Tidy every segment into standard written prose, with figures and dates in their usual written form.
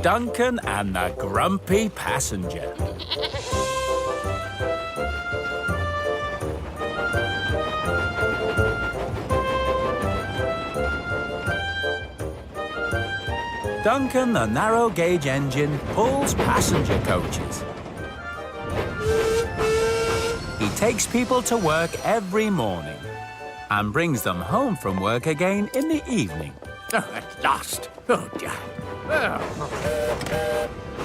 Duncan and the Grumpy Passenger. Duncan, the narrow-gauge engine, pulls passenger coaches. He takes people to work every morning and brings them home from work again in the evening. Oh, at last. Oh, dear. Oh.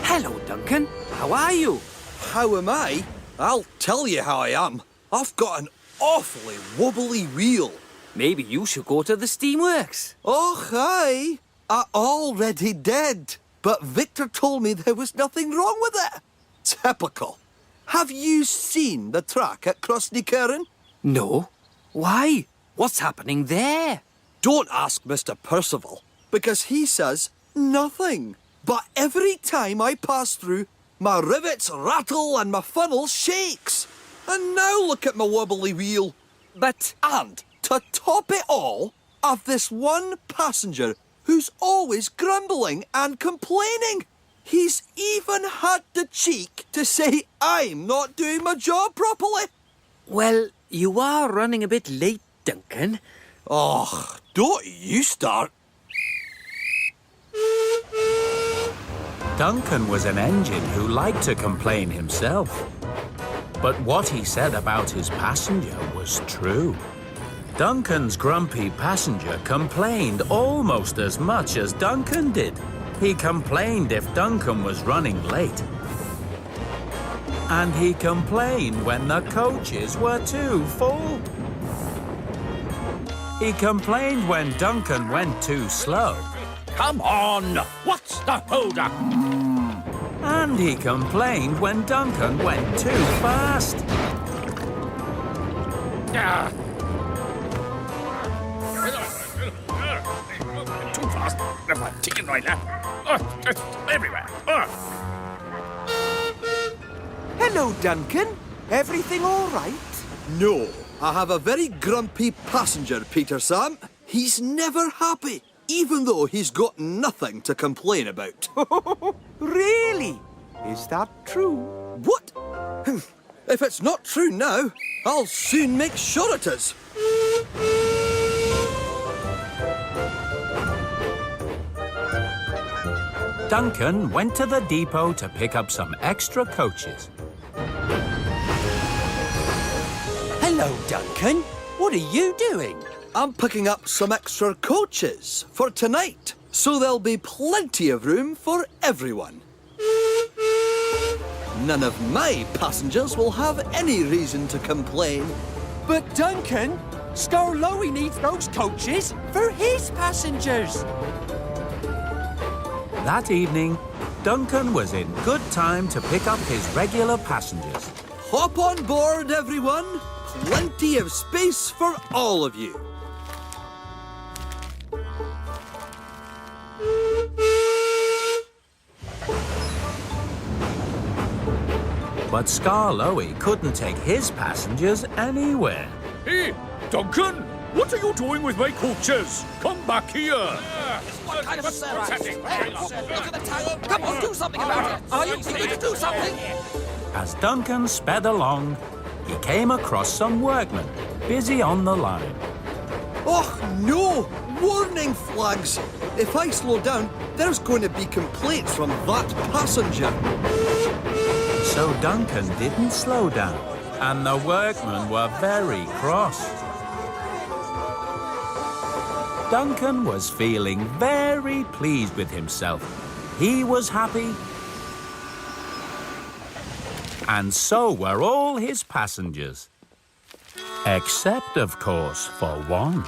Hello, Duncan. How are you? How am I? I'll tell you how I am. I've got an awfully wobbly wheel. Maybe you should go to the steamworks. Oh, aye. I already did. But Victor told me there was nothing wrong with it. Typical. Have you seen the track at Crossneycairn? No. Why? What's happening there? Don't ask Mr. Percival, because he says nothing. But every time I pass through, my rivets rattle and my funnel shakes. And now look at my wobbly wheel. But... And to top it all, I've this one passenger who's always grumbling and complaining. He's even had the cheek to say I'm not doing my job properly. Well, you are running a bit late, Duncan. Oh, don't you start. Duncan was an engine who liked to complain himself. But what he said about his passenger was true. Duncan's grumpy passenger complained almost as much as Duncan did. He complained if Duncan was running late. And he complained when the coaches were too full. He complained when Duncan went too slow. Come on! What's the hold-up? And he complained when Duncan went too fast. Too fast. Never taken right now. It's everywhere. Hello, Duncan. Everything all right? No, I have a very grumpy passenger, Peter Sam. He's never happy, even though he's got nothing to complain about. Really? Is that true? What? If it's not true now, I'll soon make sure it is. Duncan went to the depot to pick up some extra coaches. Hello, Duncan. What are you doing? I'm picking up some extra coaches for tonight, so there'll be plenty of room for everyone. None of my passengers will have any reason to complain. But, Duncan, Skarloey needs those coaches for his passengers. That evening, Duncan was in good time to pick up his regular passengers. Hop on board, everyone. Plenty of space for all of you. But Skarloey couldn't take his passengers anywhere. Hey, Duncan! What are you doing with my coaches? Come back here! What kind of service? Hey, look at the time. Come on, do something about it. Are you going to do something? As Duncan sped along, he came across some workmen busy on the line. Oh, no! Warning flags! If I slow down, there's going to be complaints from that passenger. So Duncan didn't slow down, and the workmen were very cross. Duncan was feeling very pleased with himself. He was happy, and so were all his passengers. Except, of course, for one.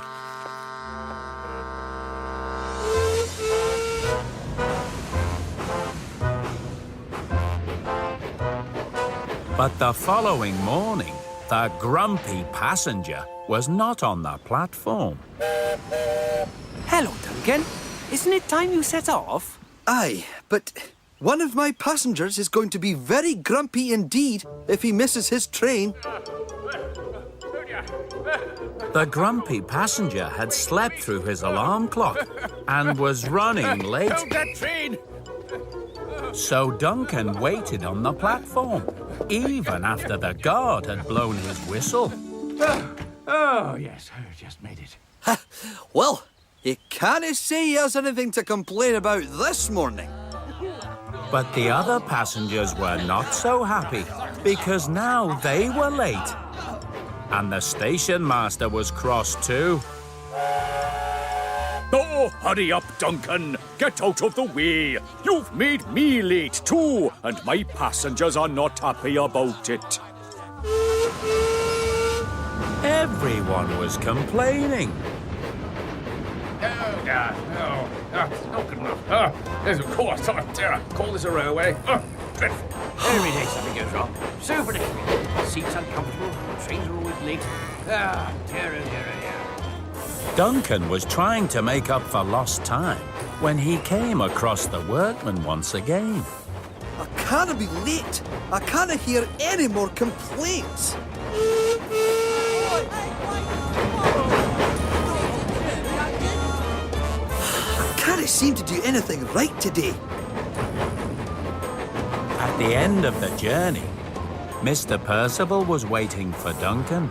But the following morning, the grumpy passenger was not on the platform. Hello, Duncan. Isn't it time you set off? Aye, but one of my passengers is going to be very grumpy indeed if he misses his train. The grumpy passenger had slept through his alarm clock and was running late. Hold that train! So Duncan waited on the platform, even after the guard had blown his whistle. Oh, yes, I just made it. Well, he can't say he has anything to complain about this morning. But the other passengers were not so happy, because now they were late. And the station master was cross too. Oh, hurry up, Duncan. Get out of the way. You've made me late too, and my passengers are not happy about it. Everyone was complaining. It's not good enough. Yes, of course. Call this a railway. Dreadful. Every day something goes wrong. So predictable. Seats uncomfortable. Trains are always late. Dear. Duncan was trying to make up for lost time when he came across the workmen once again. I can't be late. I can't hear any more complaints. I can't seem to do anything right today. At the end of the journey, Mr. Percival was waiting for Duncan.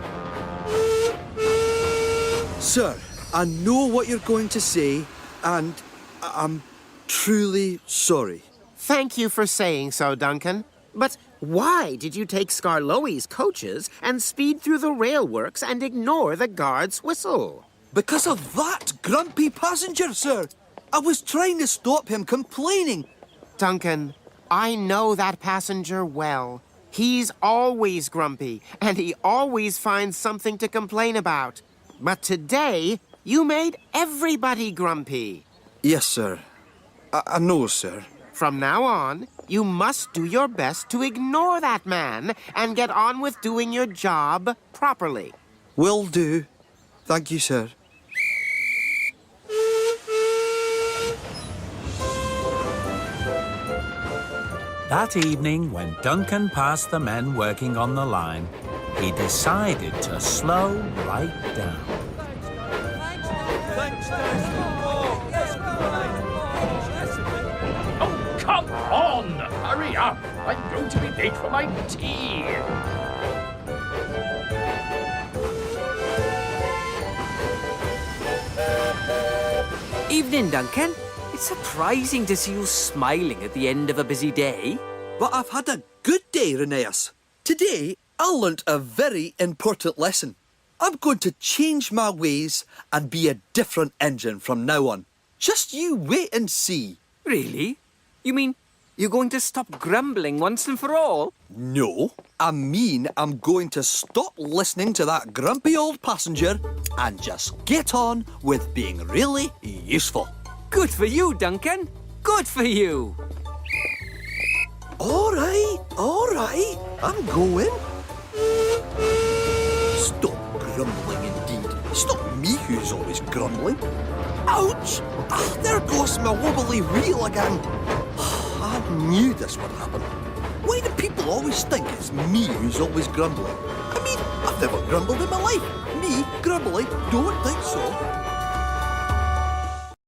Sir, I know what you're going to say, and I'm truly sorry. Thank you for saying so, Duncan. But why did you take Skarloey's coaches and speed through the railworks and ignore the guard's whistle? Because of that grumpy passenger, sir. I was trying to stop him complaining. Duncan, I know that passenger well. He's always grumpy, and he always finds something to complain about. But today, you made everybody grumpy. Yes, sir. I know, sir. From now on, you must do your best to ignore that man and get on with doing your job properly. Will do. Thank you, sir. That evening, when Duncan passed the men working on the line, he decided to slow right down. Oh, come on! Hurry up! I'm going to be late for my tea. Evening, Duncan. It's surprising to see you smiling at the end of a busy day. But I've had a good day, Rheneas. Today, I learnt a very important lesson. I'm going to change my ways and be a different engine from now on. Just you wait and see. Really? You mean you're going to stop grumbling once and for all? No, I mean I'm going to stop listening to that grumpy old passenger and just get on with being really useful. Good for you, Duncan. Good for you. All right, I'm going. Stop grumbling indeed. It's not me who's always grumbling. Ouch! Ah, there goes my wobbly wheel again. I knew this would happen. Why do people always think it's me who's always grumbling? I mean, I've never grumbled in my life. Me, grumbling, don't think so.